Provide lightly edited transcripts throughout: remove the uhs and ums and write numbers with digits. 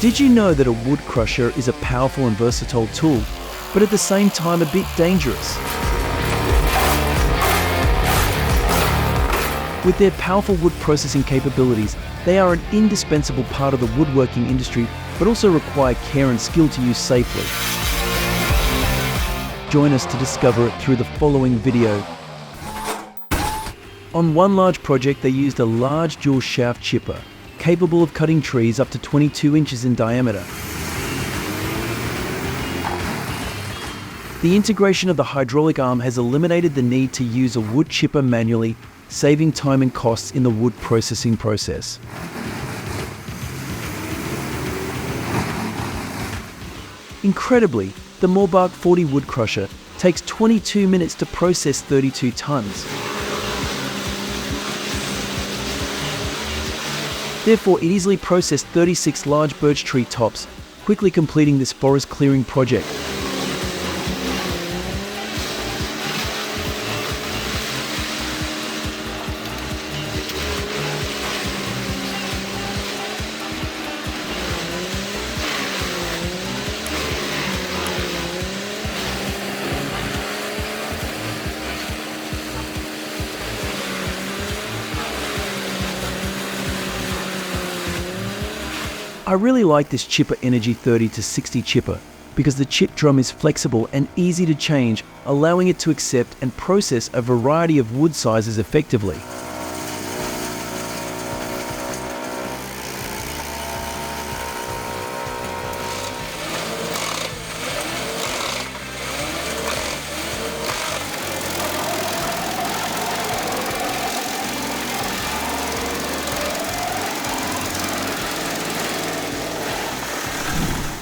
Did you know that a wood crusher is a powerful and versatile tool, but at the same time a bit dangerous? With their powerful wood processing capabilities, they are an indispensable part of the woodworking industry, but also require care and skill to use safely. Join us to discover it through the following video. On one large project, they used a large dual shaft chipper, capable of cutting trees up to 22 inches in diameter. The integration of the hydraulic arm has eliminated the need to use a wood chipper manually, saving time and costs in the wood processing process. Incredibly, the Morbark 40 wood crusher takes 22 minutes to process 32 tons. Therefore, it easily processed 36 large birch tree tops, quickly completing this forest clearing project. I really like this Chipper Energy 30-60 chipper because the chip drum is flexible and easy to change, allowing it to accept and process a variety of wood sizes effectively.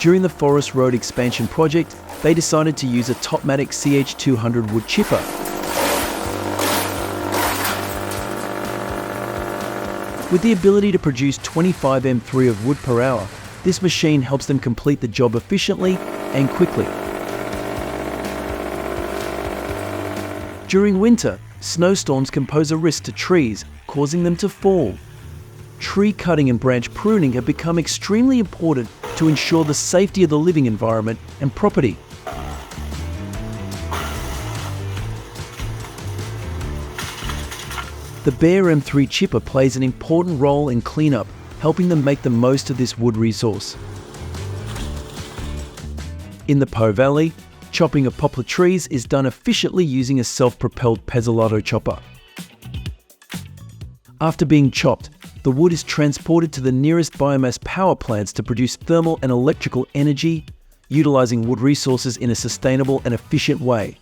During the Forest Road expansion project, they decided to use a Topmatic CH200 wood chipper. With the ability to produce 25 m3 of wood per hour, this machine helps them complete the job efficiently and quickly. During winter, snowstorms can pose a risk to trees, causing them to fall. Tree cutting and branch pruning have become extremely important to ensure the safety of the living environment and property. The Bear M3 chipper plays an important role in cleanup, helping them make the most of this wood resource. In the Po Valley, chopping of poplar trees is done efficiently using a self-propelled Pezzolato chopper. After being chopped, the wood is transported to the nearest biomass power plants to produce thermal and electrical energy, utilizing wood resources in a sustainable and efficient way.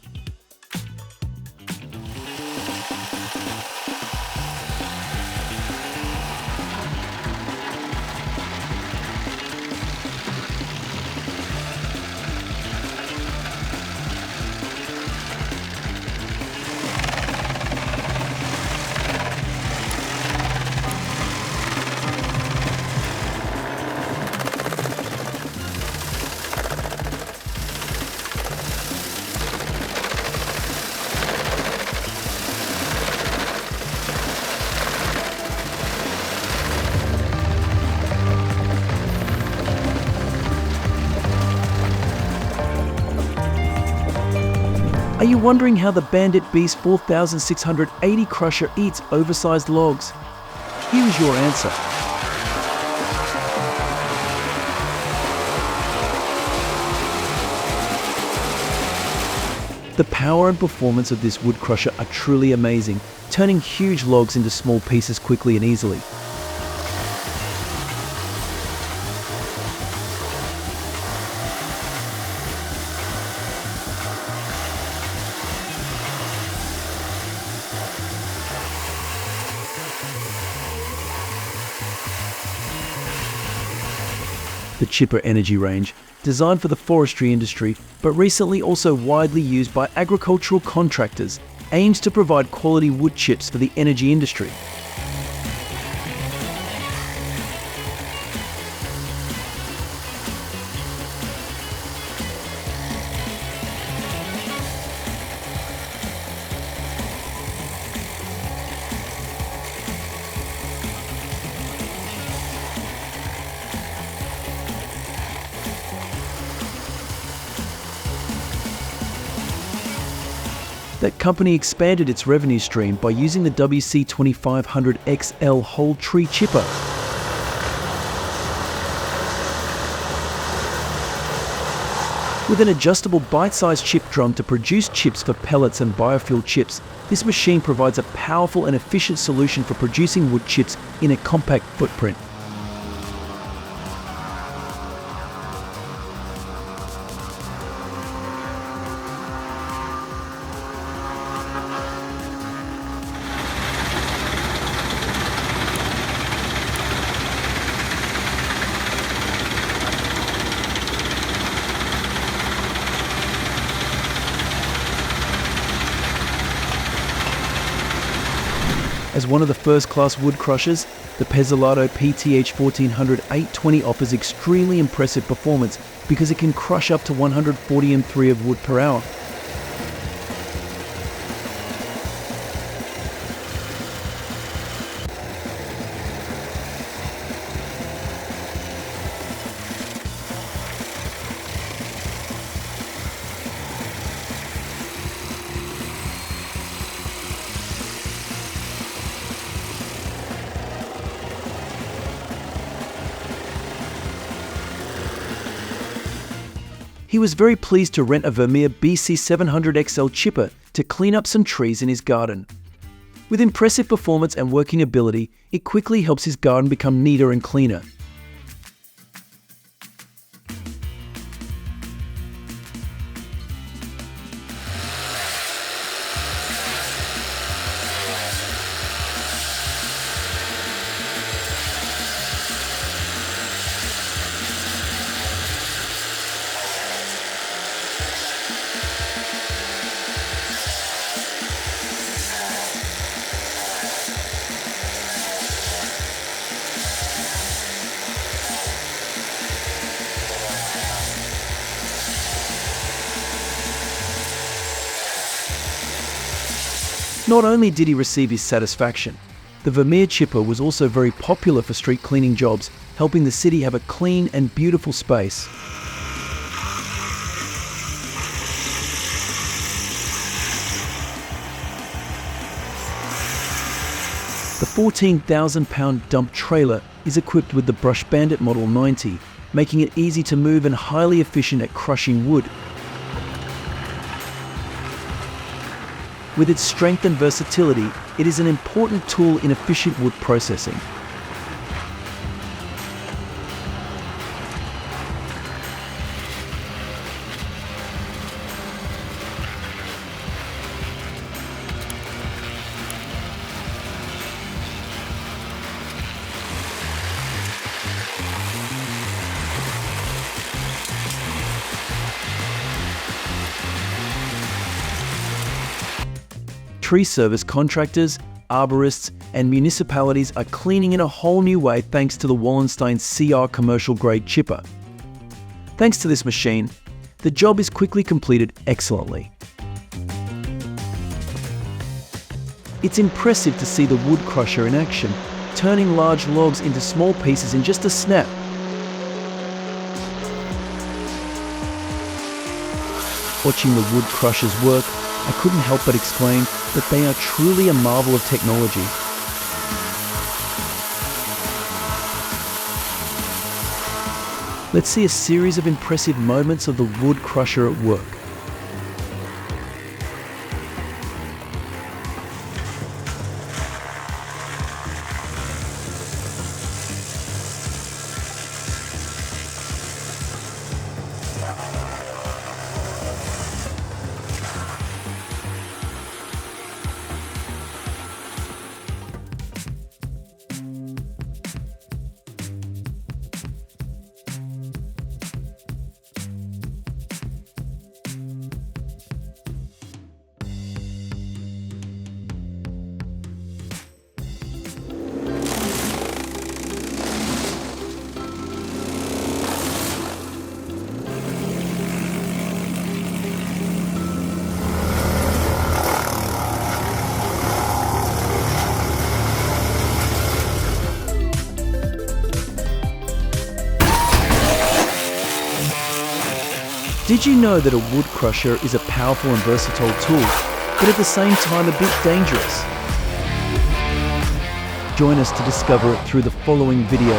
Are you wondering how the Bandit Beast 4680 crusher eats oversized logs? Here is your answer. The power and performance of this wood crusher are truly amazing, turning huge logs into small pieces quickly and easily. The Chipper Energy range, designed for the forestry industry, but recently also widely used by agricultural contractors, aims to provide quality wood chips for the energy industry. That company expanded its revenue stream by using the WC2500XL whole tree chipper. With an adjustable bite-sized chip drum to produce chips for pellets and biofuel chips, this machine provides a powerful and efficient solution for producing wood chips in a compact footprint. As one of the first-class wood crushers, the Pezolato PTH 1400 820 offers extremely impressive performance because it can crush up to 140 m3 of wood per hour. He was very pleased to rent a Vermeer BC700XL chipper to clean up some trees in his garden. With impressive performance and working ability, it quickly helps his garden become neater and cleaner. Not only did he receive his satisfaction, the Vermeer chipper was also very popular for street cleaning jobs, helping the city have a clean and beautiful space. The 14,000-pound dump trailer is equipped with the Brush Bandit Model 90, making it easy to move and highly efficient at crushing wood. With its strength and versatility, it is an important tool in efficient wood processing. Tree service contractors, arborists, and municipalities are cleaning in a whole new way thanks to the Wallenstein CR commercial grade chipper. Thanks to this machine, the job is quickly completed excellently. It's impressive to see the wood crusher in action, turning large logs into small pieces in just a snap. Watching the wood crushers work, I couldn't help but exclaim that they are truly a marvel of technology. Let's see a series of impressive moments of the wood crusher at work. Did you know that a wood crusher is a powerful and versatile tool? but at the same time a bit dangerous. Join us to discover it through the following video.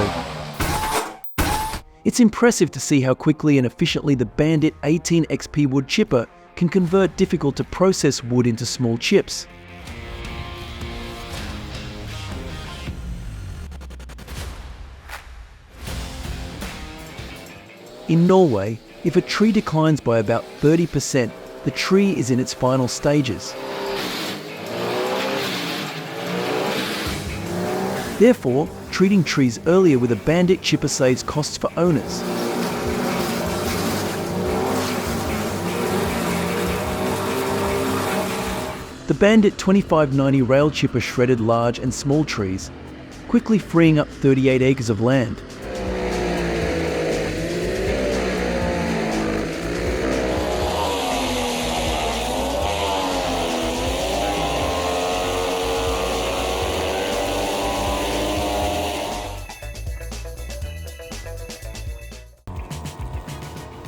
It's impressive to see how quickly and efficiently the Bandit 18XP wood chipper can convert difficult-to-process wood into small chips. In Norway, if a tree declines by about 30%, the tree is in its final stages. Therefore, treating trees earlier with a Bandit chipper saves costs for owners. The Bandit 2590 rail chipper shredded large and small trees, quickly freeing up 38 acres of land.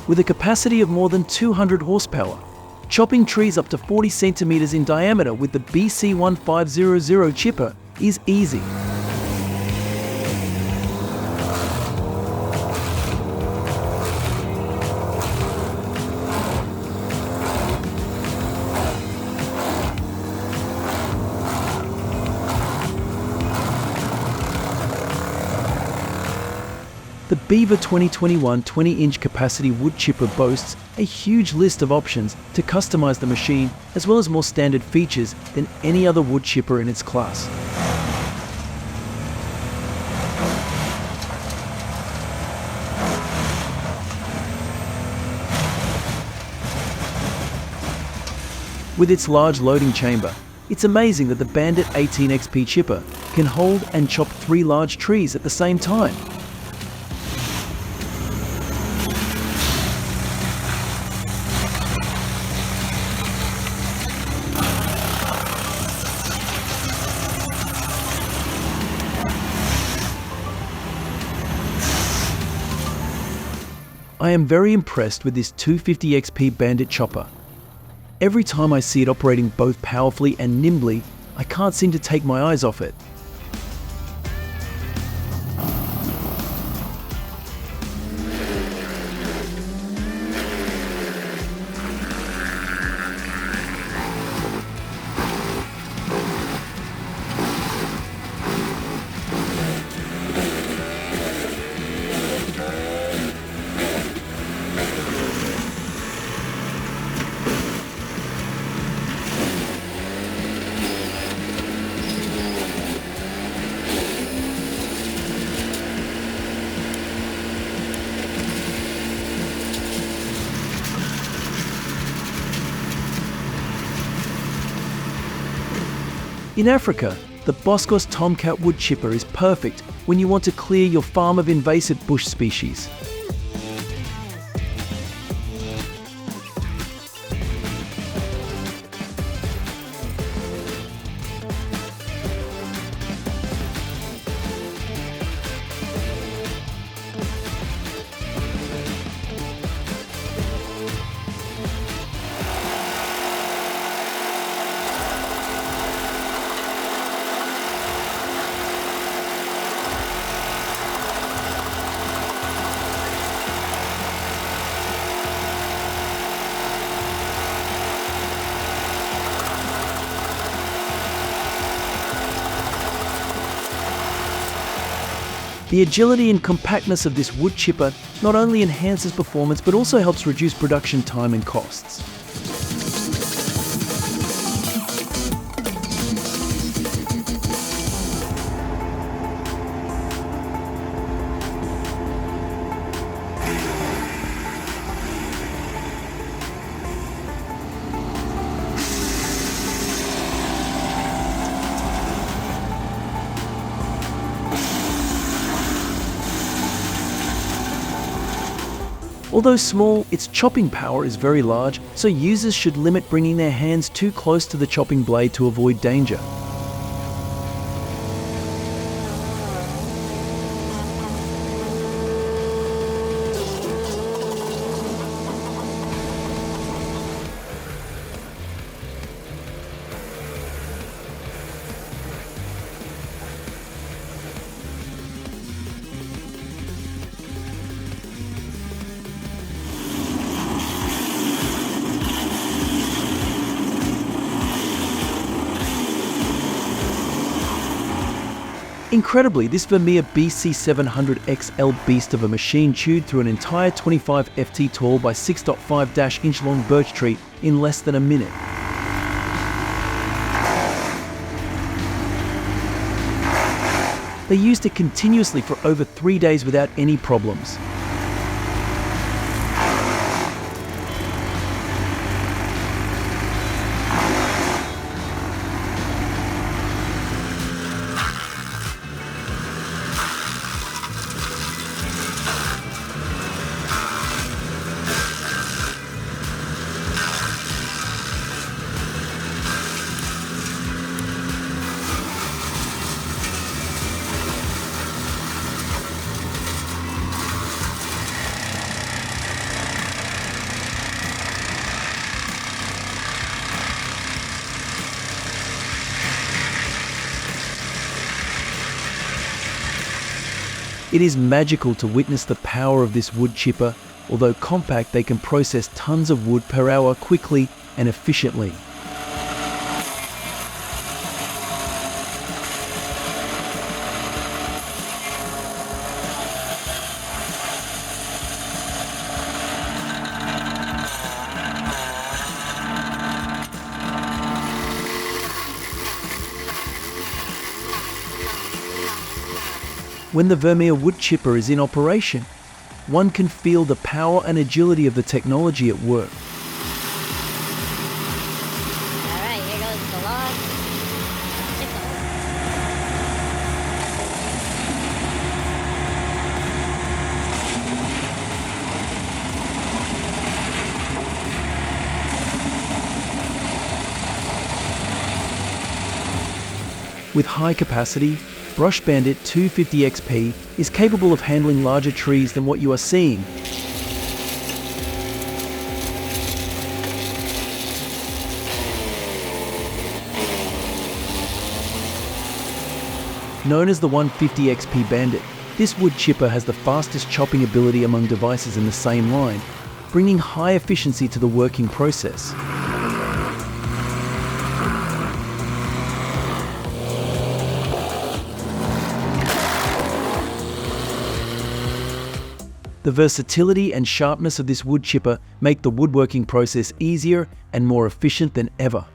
With a capacity of more than 200 horsepower, chopping trees up to 40 centimeters in diameter with the BC1500 chipper is easy. The Beaver 2021 20-inch capacity wood chipper boasts a huge list of options to customize the machine, as well as more standard features than any other wood chipper in its class. With its large loading chamber, it's amazing that the Bandit 18XP chipper can hold and chop 3 large trees at the same time. I am very impressed with this 250XP Bandit chopper. Every time I see it operating both powerfully and nimbly, I can't seem to take my eyes off it. In Africa, the Boscos Tomcat wood chipper is perfect when you want to clear your farm of invasive bush species. The agility and compactness of this wood chipper not only enhances performance but also helps reduce production time and costs. Although small, its chopping power is very large, so users should limit bringing their hands too close to the chopping blade to avoid danger. Incredibly, this Vermeer BC700XL beast of a machine chewed through an entire 25 ft tall by 6.5-inch long birch tree in less than a minute. They used it continuously for over 3 days without any problems. It is magical to witness the power of this wood chipper. Although compact, they can process tons of wood per hour quickly and efficiently. When the Vermeer wood chipper is in operation, one can feel the power and agility of the technology at work. Alright, here goes the log. With high capacity, Brush Bandit 250XP is capable of handling larger trees than what you are seeing. Known as the 150XP Bandit, this wood chipper has the fastest chopping ability among devices in the same line, bringing high efficiency to the working process. The versatility and sharpness of this wood chipper make the woodworking process easier and more efficient than ever.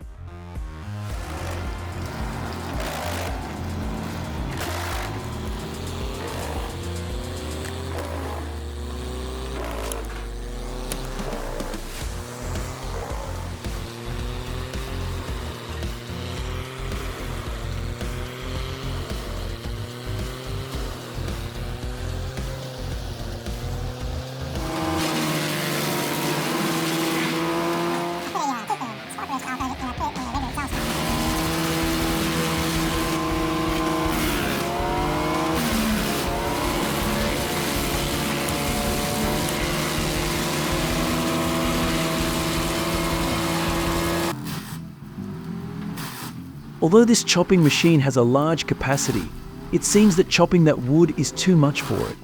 Although this chopping machine has a large capacity, it seems that chopping that wood is too much for it.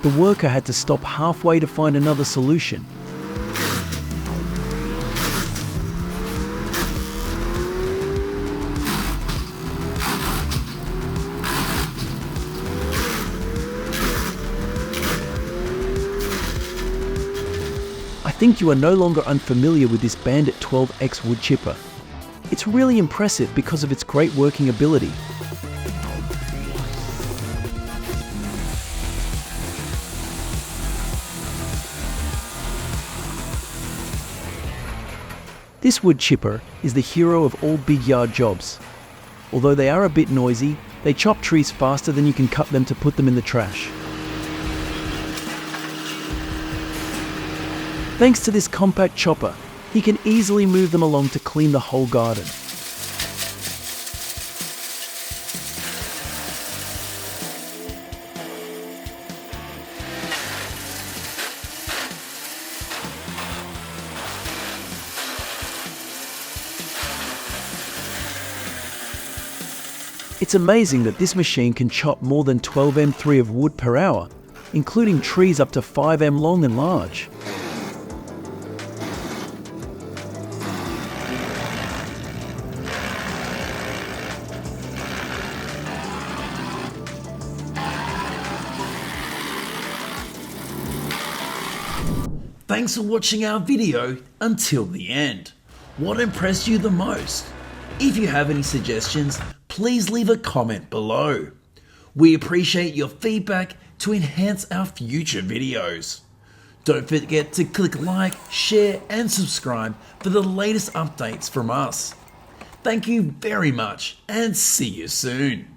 The worker had to stop halfway to find another solution. I think you are no longer unfamiliar with this Bandit 12X wood chipper. It's really impressive because of its great working ability. This wood chipper is the hero of all big yard jobs. Although they are a bit noisy, they chop trees faster than you can cut them to put them in the trash. Thanks to this compact chopper, he can easily move them along to clean the whole garden. It's amazing that this machine can chop more than 12 m3 of wood per hour, including trees up to 5 m long and large. Thanks for watching our video until the end. What impressed you the most? If you have any suggestions, please leave a comment below. We appreciate your feedback to enhance our future videos. Don't forget to click like, share and subscribe for the latest updates from us. Thank you very much and see you soon.